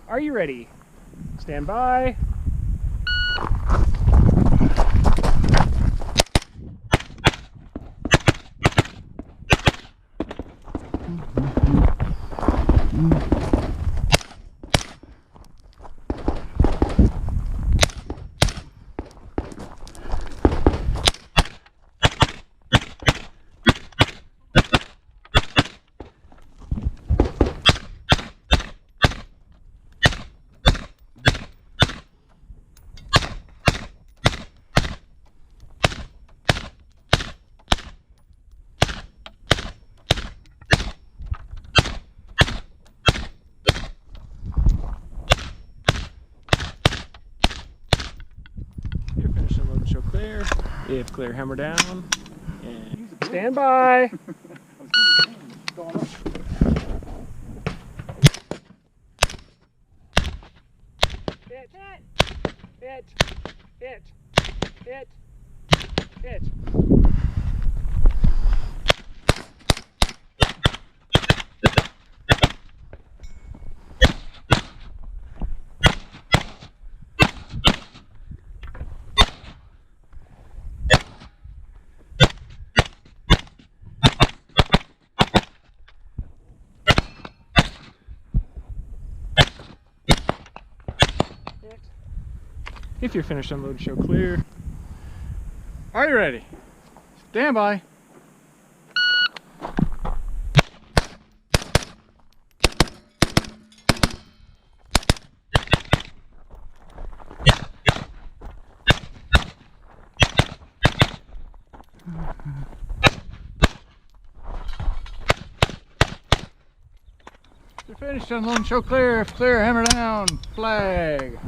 Are you ready? Stand by. You're finishing load and show clear. If clear, hammer down. And stand by. Hit, hit, hit, hit, hit. If you're finished, unload and show clear. Are you ready? Stand by. You're finished, unload and show clear. If clear, hammer down. Flag.